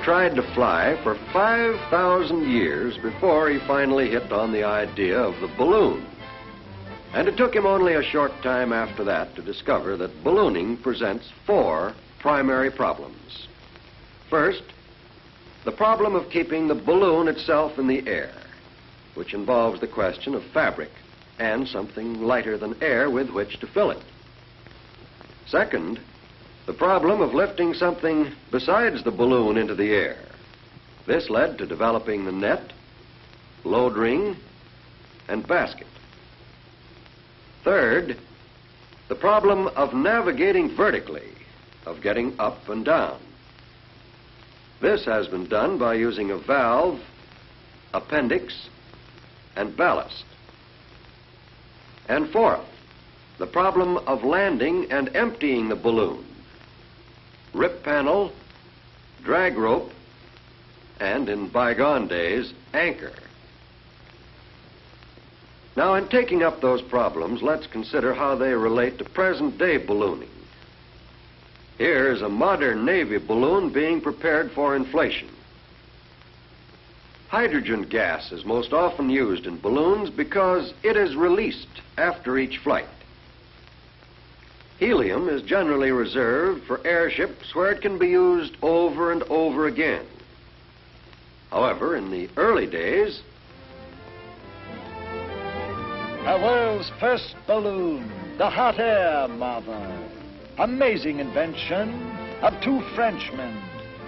tried to fly for 5,000 years before he finally hit on the idea of the balloon. And it took him only a short time after that to discover that ballooning presents 4 primary problems. First, the problem of keeping the balloon itself in the air, which involves the question of fabric and something lighter than air with which to fill it. Second, the problem of lifting something besides the balloon into the air. This led to developing the net, load ring, and basket. Third, the problem of navigating vertically, of getting up and down. This has been done by using a valve, appendix, and ballast. And fourth, the problem of landing and emptying the balloon. Rip panel, drag rope, and in bygone days, anchor. Now, in taking up those problems, let's consider how they relate to present-day ballooning. Here is a modern Navy balloon being prepared for inflation. Hydrogen gas is most often used in balloons because it is released after each flight. Helium is generally reserved for airships where it can be used over and over again. However, in the early days, the world's first balloon, the hot air mother. Amazing invention of 2 Frenchmen,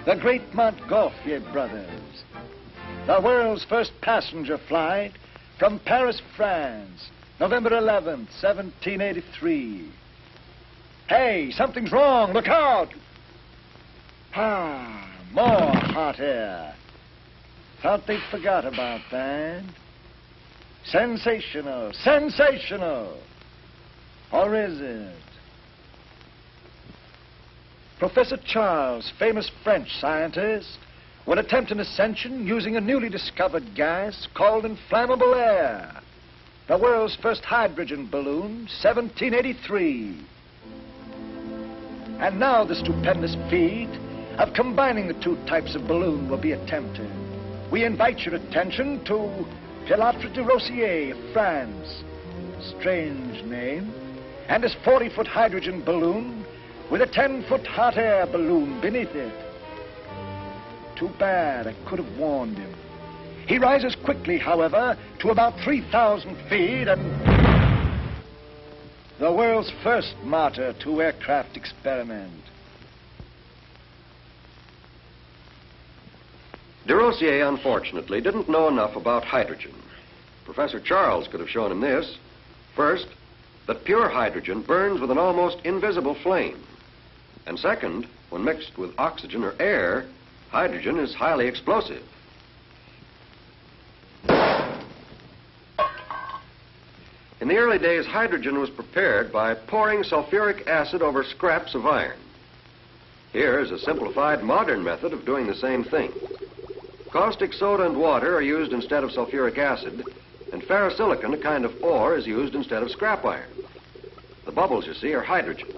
the great Montgolfier brothers. The world's first passenger flight from Paris, France, November 11th, 1783. Hey, something's wrong, look out! More hot air. Thought they'd forgot about that. Sensational, sensational. Or is it? Professor Charles, famous French scientist, would attempt an ascension using a newly discovered gas called inflammable air. The world's first hydrogen balloon, 1783. And now the stupendous feat of combining the 2 types of balloon will be attempted. We invite your attention to Kilometre de Rossier of France. Strange name. And his 40-foot hydrogen balloon with a 10-foot hot air balloon beneath it. Too bad, I could have warned him. He rises quickly, however, to about 3,000 feet and... the world's first martyr to aircraft experiment. de Rossier, unfortunately, didn't know enough about hydrogen. Professor Charles could have shown him this. First, that pure hydrogen burns with an almost invisible flame. And second, when mixed with oxygen or air, hydrogen is highly explosive. In the early days, hydrogen was prepared by pouring sulfuric acid over scraps of iron. Here is a simplified modern method of doing the same thing. Caustic soda and water are used instead of sulfuric acid, and ferrosilicon, a kind of ore, is used instead of scrap iron. The bubbles, you see, are hydrogen.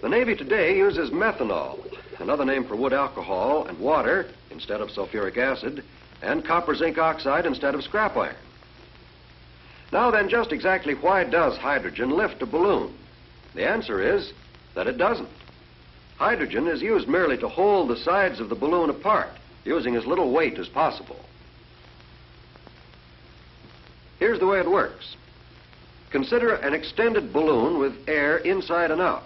The Navy today uses methanol, another name for wood alcohol, and water instead of sulfuric acid, and copper zinc oxide instead of scrap iron. Now then, just exactly why does hydrogen lift a balloon? The answer is that it doesn't. Hydrogen is used merely to hold the sides of the balloon apart, using as little weight as possible. Here's the way it works. Consider an extended balloon with air inside and out.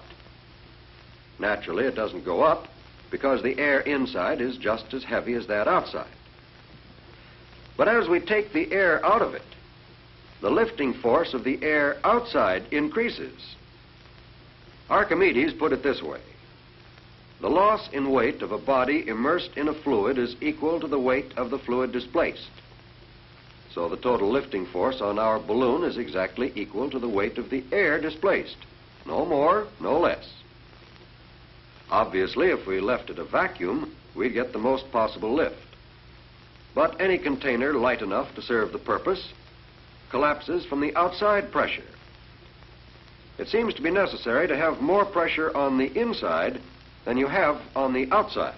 Naturally, it doesn't go up because the air inside is just as heavy as that outside. But as we take the air out of it, the lifting force of the air outside increases. Archimedes put it this way. The loss in weight of a body immersed in a fluid is equal to the weight of the fluid displaced. So the total lifting force on our balloon is exactly equal to the weight of the air displaced. No more, no less. Obviously, if we left it a vacuum, we'd get the most possible lift. But any container light enough to serve the purpose collapses from the outside pressure. It seems to be necessary to have more pressure on the inside than you have on the outside.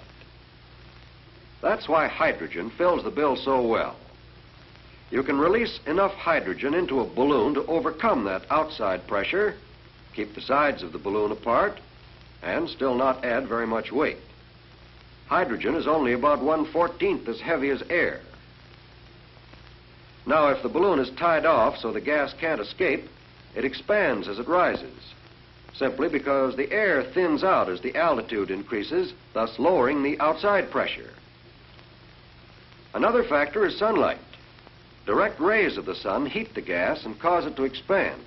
That's why hydrogen fills the bill so well. You can release enough hydrogen into a balloon to overcome that outside pressure, keep the sides of the balloon apart, and still not add very much weight. Hydrogen is only about 1/14 as heavy as air. Now, if the balloon is tied off so the gas can't escape, it expands as it rises, simply because the air thins out as the altitude increases, thus lowering the outside pressure. Another factor is sunlight. Direct rays of the sun heat the gas and cause it to expand.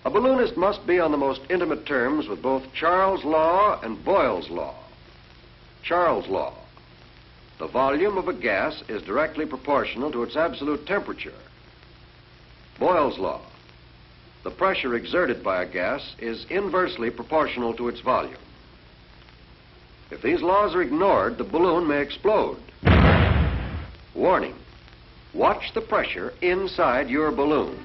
A balloonist must be on the most intimate terms with both Charles' law and Boyle's law. Charles' law: the volume of a gas is directly proportional to its absolute temperature. Boyle's law: the pressure exerted by a gas is inversely proportional to its volume. If these laws are ignored, the balloon may explode. Warning: watch the pressure inside your balloon.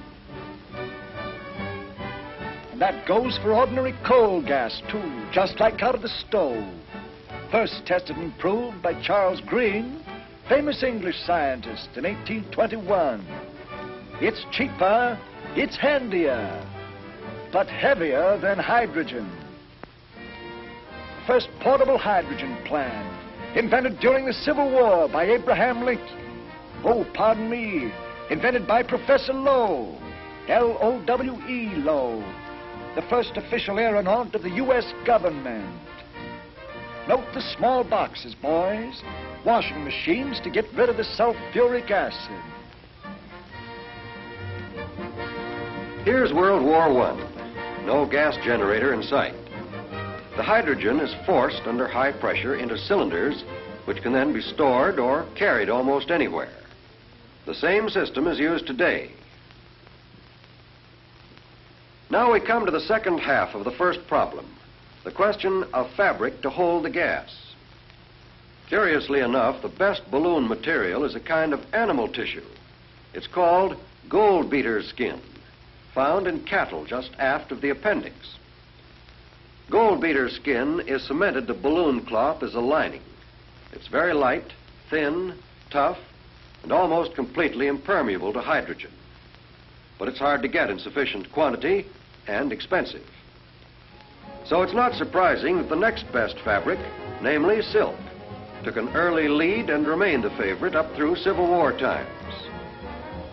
And that goes for ordinary coal gas, too, just like out of the stove. First tested and proved by Charles Green, famous English scientist, in 1821. It's cheaper, it's handier, but heavier than hydrogen. First portable hydrogen plant, invented during the Civil War by Abraham Lincoln. Oh, pardon me, invented by Professor Lowe, L-O-W-E, Lowe, the first official aeronaut of the U.S. government. Note the small boxes, boys. Washing machines to get rid of the sulfuric acid. Here's World War I. No gas generator in sight. The hydrogen is forced under high pressure into cylinders, which can then be stored or carried almost anywhere. The same system is used today. Now we come to the second half of the first problem: the question of fabric to hold the gas. Curiously enough, the best balloon material is a kind of animal tissue. It's called gold beater skin, found in cattle just aft of the appendix. Gold beater skin is cemented to balloon cloth as a lining. It's very light, thin, tough, and almost completely impermeable to hydrogen. But it's hard to get in sufficient quantity and expensive. So it's not surprising that the next best fabric, namely silk, took an early lead and remained a favorite up through Civil War times.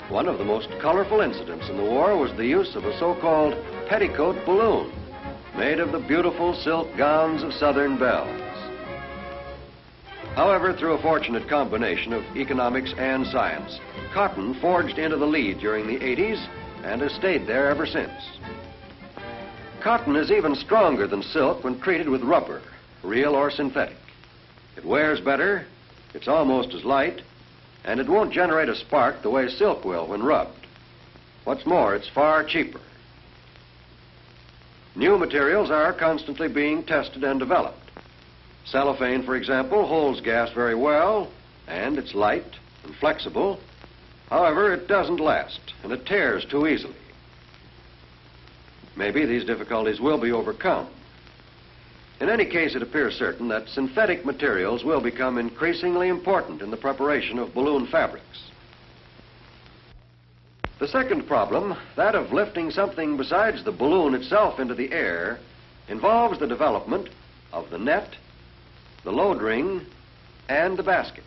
One of the most colorful incidents in the war was the use of a so-called petticoat balloon, made of the beautiful silk gowns of Southern belles. However, through a fortunate combination of economics and science, cotton forged into the lead during the 80s and has stayed there ever since. Cotton is even stronger than silk when treated with rubber, real or synthetic. It wears better, it's almost as light, and it won't generate a spark the way silk will when rubbed. What's more, it's far cheaper. New materials are constantly being tested and developed. Cellophane, for example, holds gas very well, and it's light and flexible. However, it doesn't last, and it tears too easily. Maybe these difficulties will be overcome. In any case, it appears certain that synthetic materials will become increasingly important in the preparation of balloon fabrics. The second problem, that of lifting something besides the balloon itself into the air, involves the development of the net, the load ring, and the basket.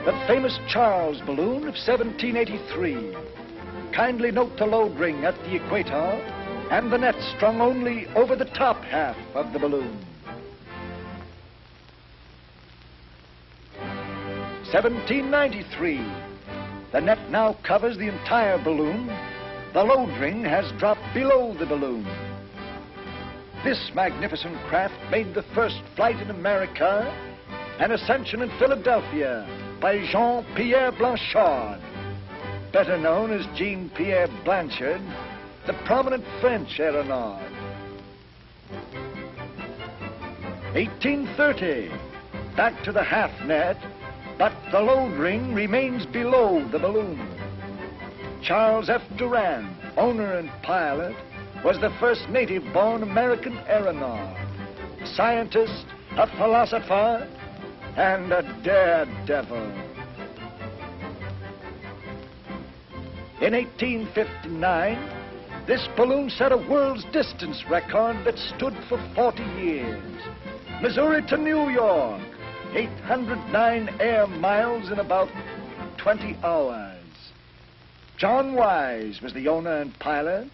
The famous Charles balloon of 1783. Kindly note the load ring at the equator and the net strung only over the top half of the balloon. 1793. The net now covers the entire balloon. The load ring has dropped below the balloon. This magnificent craft made the first flight in America, an ascension in Philadelphia by Jean-Pierre Blanchard, better known as Jean-Pierre Blanchard, the prominent French aeronaut. 1830, back to the half net, but the load ring remains below the balloon. Charles F. Durand, owner and pilot, was the first native-born American aeronaut. a scientist, a philosopher, and a daredevil. In 1859, this balloon set a world's distance record that stood for 40 years. Missouri to New York, 809 air miles in about 20 hours. John Wise was the owner and pilot,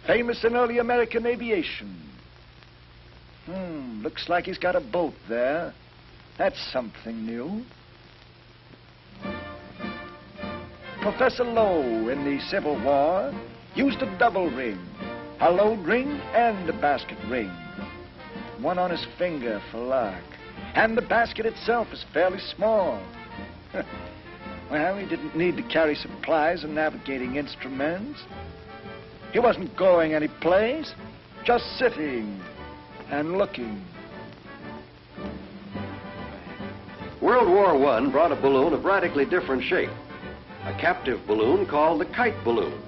famous in early American aviation. Looks like he's got a boat there. That's something new. Professor Lowe in the Civil War used a double ring, a load ring and a basket ring. One on his finger for luck. And the basket itself is fairly small. Well, he didn't need to carry supplies and navigating instruments. He wasn't going any place, just sitting and looking. World War I brought a balloon of radically different shape, a captive balloon called the kite balloon.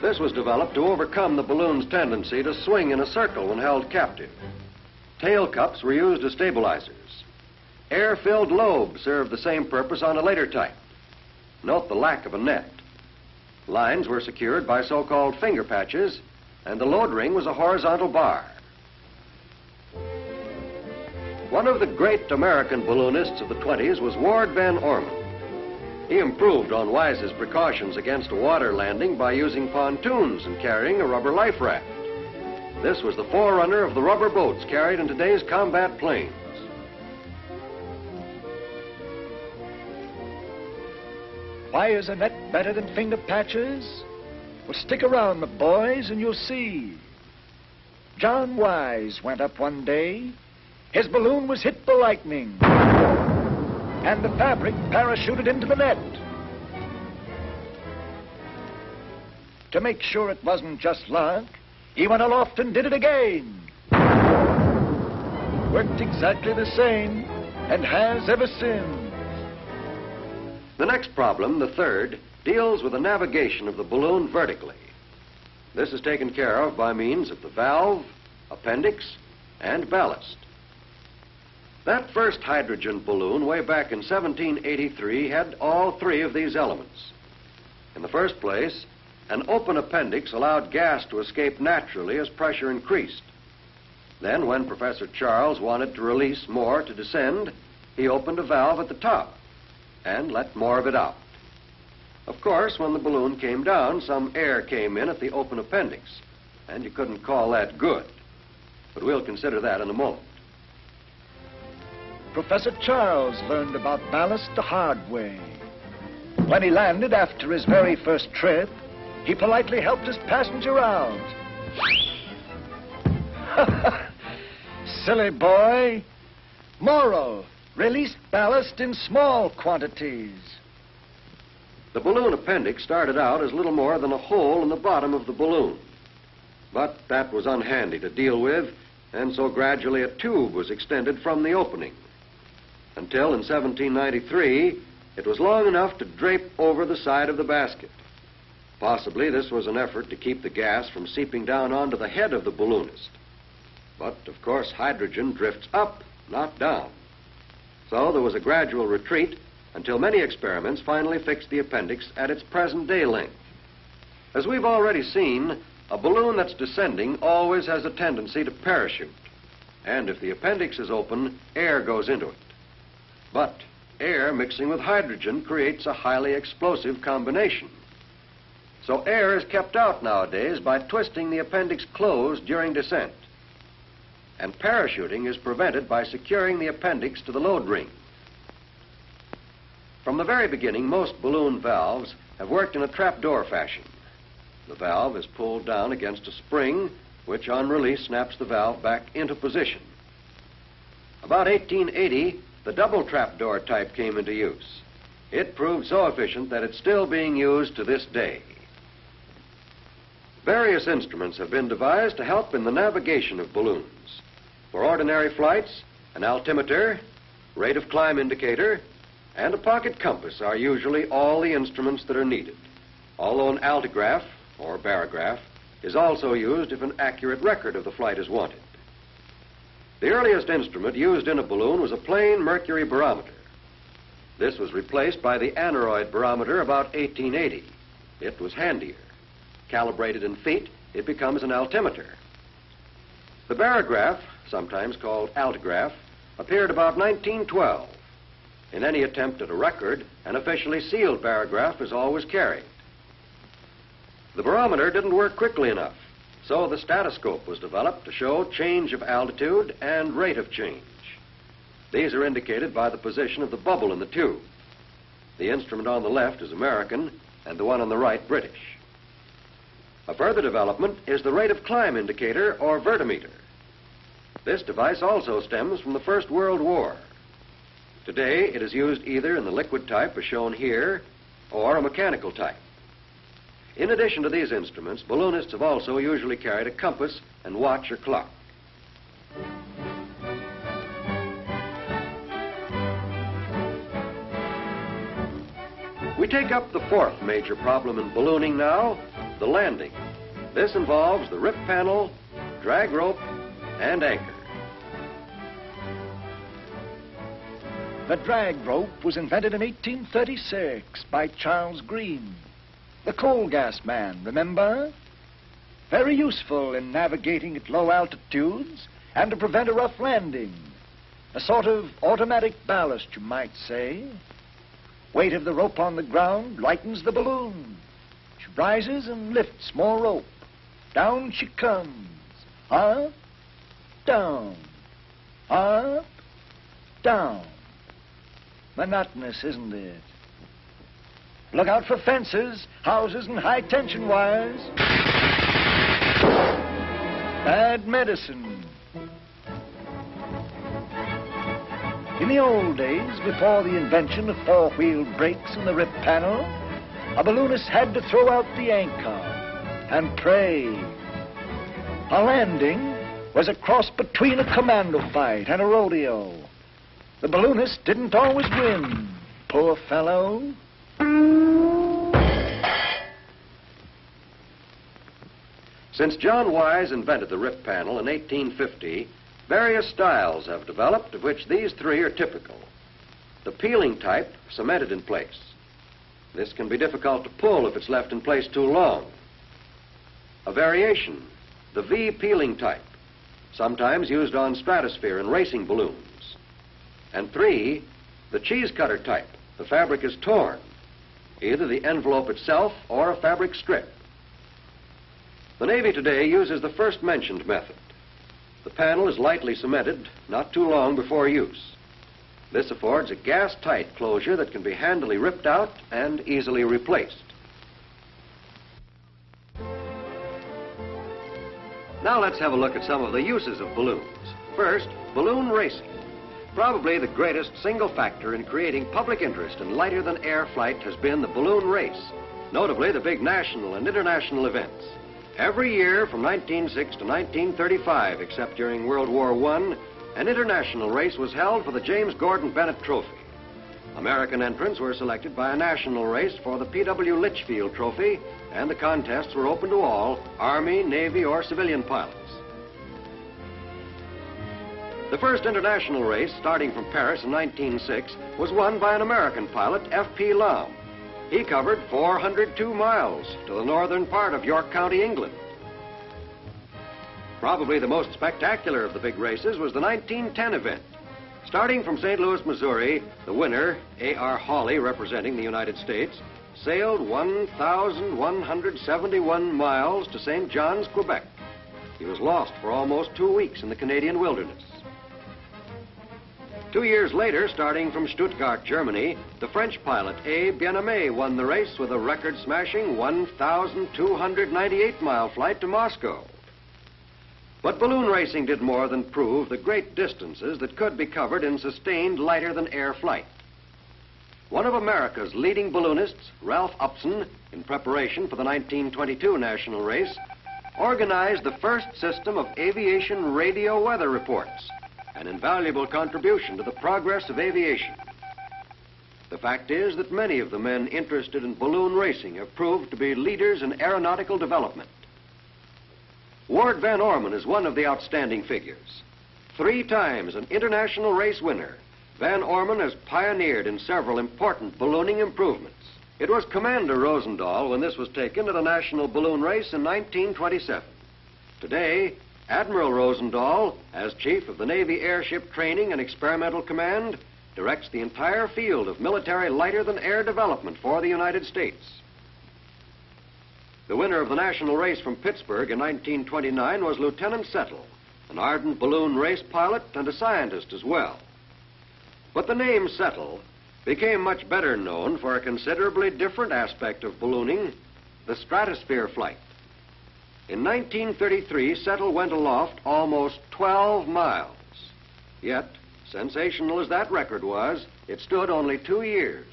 This was developed to overcome the balloon's tendency to swing in a circle when held captive. Tail cups were used as stabilizers. Air-filled lobes served the same purpose on a later type. Note the lack of a net. Lines were secured by so-called finger patches, and the load ring was a horizontal bar. One of the great American balloonists of the 20s was Ward Van Orman. He improved on Wise's precautions against a water landing by using pontoons and carrying a rubber life raft. This was the forerunner of the rubber boats carried in today's combat planes. Why is a net better than finger patches? Well, stick around, my boys, and you'll see. John Wise went up one day. His balloon was hit by lightning, and the fabric parachuted into the net. To make sure it wasn't just luck, he went aloft and did it again. Worked exactly the same, and has ever since. The next problem, the third, deals with the navigation of the balloon vertically. This is taken care of by means of the valve, appendix, and ballast. That first hydrogen balloon way back in 1783 had all three of these elements. In the first place, an open appendix allowed gas to escape naturally as pressure increased. Then, when Professor Charles wanted to release more to descend, he opened a valve at the top and let more of it out. Of course, when the balloon came down, some air came in at the open appendix, and you couldn't call that good. But we'll consider that in a moment. Professor Charles learned about ballast the hard way. When he landed after his very first trip, he politely helped his passenger out. Silly boy. Moral: release ballast in small quantities. The balloon appendix started out as little more than a hole in the bottom of the balloon. But that was unhandy to deal with, and so gradually a tube was extended from the opening. Until in 1793, it was long enough to drape over the side of the basket. Possibly this was an effort to keep the gas from seeping down onto the head of the balloonist. But, of course, hydrogen drifts up, not down. So there was a gradual retreat until many experiments finally fixed the appendix at its present-day length. As we've already seen, a balloon that's descending always has a tendency to parachute. And if the appendix is open, air goes into it. But air mixing with hydrogen creates a highly explosive combination. So air is kept out nowadays by twisting the appendix closed during descent. And parachuting is prevented by securing the appendix to the load ring. From the very beginning, most balloon valves have worked in a trapdoor fashion. The valve is pulled down against a spring, which on release snaps the valve back into position. About 1880, the double trapdoor type came into use. It proved so efficient that it's still being used to this day. Various instruments have been devised to help in the navigation of balloons. For ordinary flights, an altimeter, rate of climb indicator, and a pocket compass are usually all the instruments that are needed, although an altigraph, or barograph, is also used if an accurate record of the flight is wanted. The earliest instrument used in a balloon was a plain mercury barometer. This was replaced by the aneroid barometer about 1880. It was handier. Calibrated in feet, it becomes an altimeter. The barograph, sometimes called altigraph, appeared about 1912. In any attempt at a record, an officially sealed barograph is always carried. The barometer didn't work quickly enough, so the statoscope was developed to show change of altitude and rate of change. These are indicated by the position of the bubble in the tube. The instrument on the left is American, and the one on the right British. A further development is the rate of climb indicator, or vertimeter. This device also stems from the First World War. Today, it is used either in the liquid type, as shown here, or a mechanical type. In addition to these instruments, balloonists have also usually carried a compass and watch or clock. We take up the fourth major problem in ballooning now, the landing. This involves the rip panel, drag rope, and anchor. The drag rope was invented in 1836 by Charles Green, the coal gas man, remember? Very useful in navigating at low altitudes and to prevent a rough landing. A sort of automatic ballast, you might say. Weight of the rope on the ground lightens the balloon. She rises and lifts more rope. Down she comes. Up, down. Up, down. Monotonous, isn't it? Look out for fences, houses, and high-tension wires. Bad medicine. In the old days, before the invention of four-wheel brakes and the rip panel, a balloonist had to throw out the anchor and pray. A landing was a cross between a commando fight and a rodeo. The balloonist didn't always win, poor fellow. Since John Wise invented the rip panel in 1850, various styles have developed, of which these three are typical. The peeling type, cemented in place. This can be difficult to pull if it's left in place too long. A variation, the V peeling type, sometimes used on stratosphere and racing balloons. And three, the cheese cutter type. The fabric is torn, either the envelope itself or a fabric strip. The Navy today uses the first mentioned method. The panel is lightly cemented, not too long before use. This affords a gas-tight closure that can be handily ripped out and easily replaced. Now let's have a look at some of the uses of balloons. First, balloon racing. Probably the greatest single factor in creating public interest in lighter-than-air flight has been the balloon race, notably the big national and international events. Every year from 1906 to 1935, except during World War I, an international race was held for the James Gordon Bennett Trophy. American entrants were selected by a national race for the P.W. Litchfield Trophy, and the contests were open to all, Army, Navy, or civilian pilots. The first international race, starting from Paris in 1906, was won by an American pilot, F.P. Laum. He covered 402 miles to the northern part of York County, England. Probably the most spectacular of the big races was the 1910 event. Starting from St. Louis, Missouri, the winner, A.R. Hawley, representing the United States, sailed 1,171 miles to St. John's, Quebec. He was lost for almost 2 weeks in the Canadian wilderness. 2 years later, starting from Stuttgart, Germany, the French pilot A. Bien-Aimé won the race with a record-smashing 1,298-mile flight to Moscow. But balloon racing did more than prove the great distances that could be covered in sustained lighter-than-air flight. One of America's leading balloonists, Ralph Upson, in preparation for the 1922 national race, organized the first system of aviation radio weather reports, an invaluable contribution to the progress of aviation. The fact is that many of the men interested in balloon racing have proved to be leaders in aeronautical development. Ward Van Orman is one of the outstanding figures. 3 times an international race winner, Van Orman has pioneered in several important ballooning improvements. It was Commander Rosendahl when this was taken at a national balloon race in 1927. Today, Admiral Rosendahl, as Chief of the Navy Airship Training and Experimental Command, directs the entire field of military lighter-than-air development for the United States. The winner of the national race from Pittsburgh in 1929 was Lieutenant Settle, an ardent balloon race pilot and a scientist as well. But the name Settle became much better known for a considerably different aspect of ballooning, the stratosphere flight. In 1933, Settle went aloft almost 12 miles. Yet, sensational as that record was, it stood only 2 years.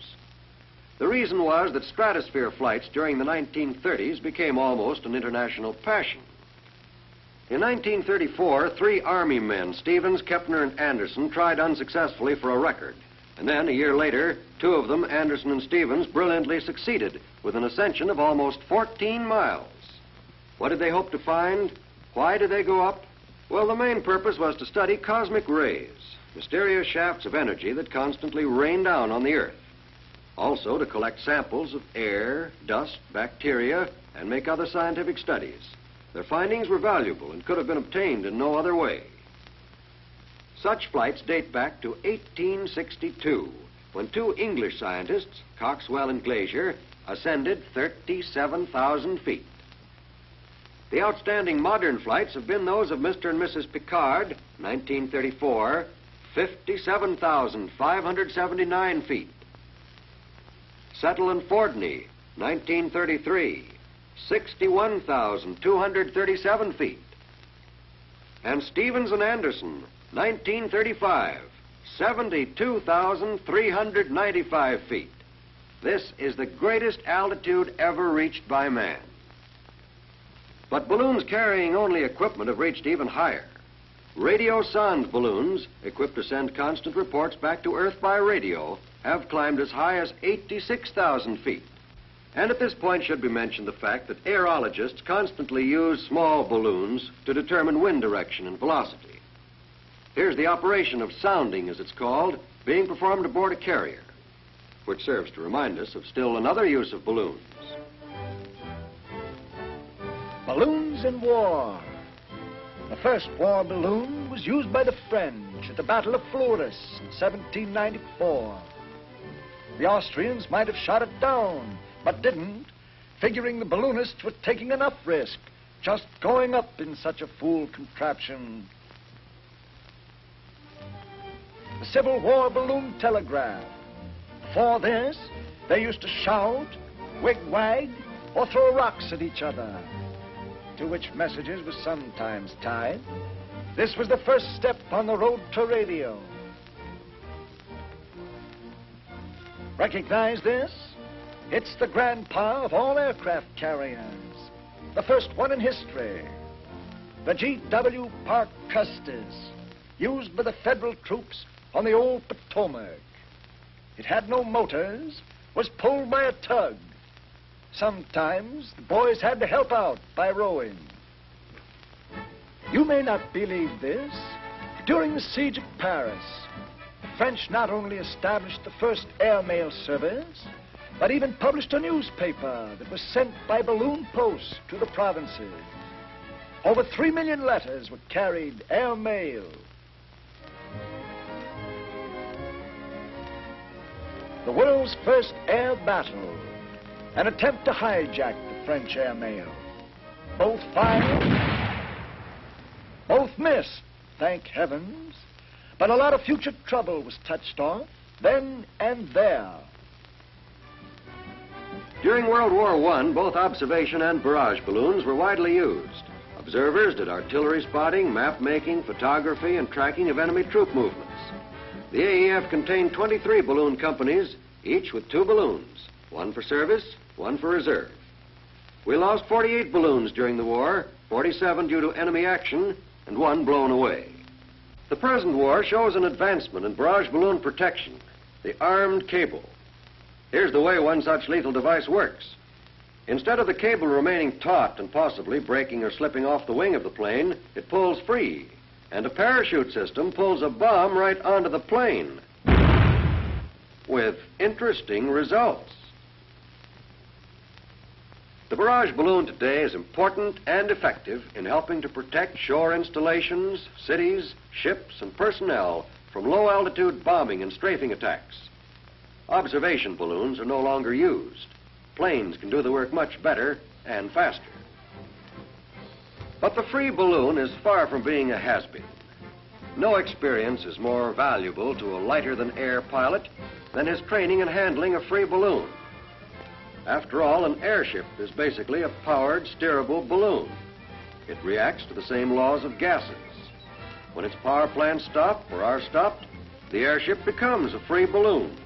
The reason was that stratosphere flights during the 1930s became almost an international passion. In 1934, 3 Army men, Stevens, Kepner, and Anderson, tried unsuccessfully for a record. And then, a year later, 2 of them, Anderson and Stevens, brilliantly succeeded with an ascension of almost 14 miles. What did they hope to find? Why did they go up? Well, the main purpose was to study cosmic rays, mysterious shafts of energy that constantly rain down on the Earth. Also to collect samples of air, dust, bacteria, and make other scientific studies. Their findings were valuable and could have been obtained in no other way. Such flights date back to 1862, when 2 English scientists, Coxwell and Glazier, ascended 37,000 feet. The outstanding modern flights have been those of Mr. and Mrs. Piccard, 1934, 57,579 feet. Settle and Fordney, 1933, 61,237 feet. And Stevens and Anderson, 1935, 72,395 feet. This is the greatest altitude ever reached by man. But balloons carrying only equipment have reached even higher. Radio-sonde balloons, equipped to send constant reports back to Earth by radio, have climbed as high as 86,000 feet. And at this point should be mentioned the fact that aerologists constantly use small balloons to determine wind direction and velocity. Here's the operation of sounding, as it's called, being performed aboard a carrier, which serves to remind us of still another use of balloons. Balloons in war. The first war balloon was used by the French at the Battle of Flores in 1794. The Austrians might have shot it down, but didn't, figuring the balloonists were taking enough risk, just going up in such a fool contraption. The Civil War balloon telegraph. For this, they used to shout, wig-wag, or throw rocks at each other, to which messages were sometimes tied. This was the first step on the road to radio. Recognize this? It's the grandpa of all aircraft carriers, the first one in history, the G.W. Parke Custis, used by the Federal troops on the old Potomac. It had no motors, was pulled by a tug. Sometimes the boys had to help out by rowing. You may not believe this. During the siege of Paris, the French not only established the first airmail service, but even published a newspaper that was sent by balloon post to the provinces. Over 3 million letters were carried airmail. The world's first air battle, an attempt to hijack the French airmail. Both fired, both missed, thank heavens. But a lot of future trouble was touched off then and there. During World War I, both observation and barrage balloons were widely used. Observers did artillery spotting, map making, photography, and tracking of enemy troop movements. The AEF contained 23 balloon companies, each with 2 balloons, one for service, one for reserve. We lost 48 balloons during the war, 47 due to enemy action, and 1 blown away. The present war shows an advancement in barrage balloon protection, the armed cable. Here's the way one such lethal device works. Instead of the cable remaining taut and possibly breaking or slipping off the wing of the plane, it pulls free, And a parachute system pulls a bomb right onto the plane, with interesting results. The barrage balloon today is important and effective in helping to protect shore installations, cities, ships, and personnel from low-altitude bombing and strafing attacks. Observation balloons are no longer used. Planes can do the work much better and faster. But the free balloon is far from being a has-been. No experience is more valuable to a lighter-than-air pilot than his training in handling a free balloon. After all, an airship is basically a powered, steerable balloon. It reacts to the same laws of gases. When its power plants stop or are stopped, the airship becomes a free balloon.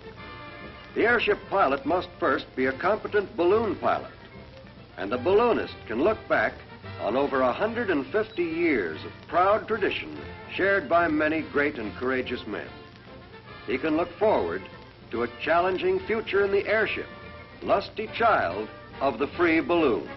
The airship pilot must first be a competent balloon pilot, and the balloonist can look back on over 150 years of proud tradition shared by many great and courageous men. He can look forward to a challenging future in the airship, lusty child of the free balloon.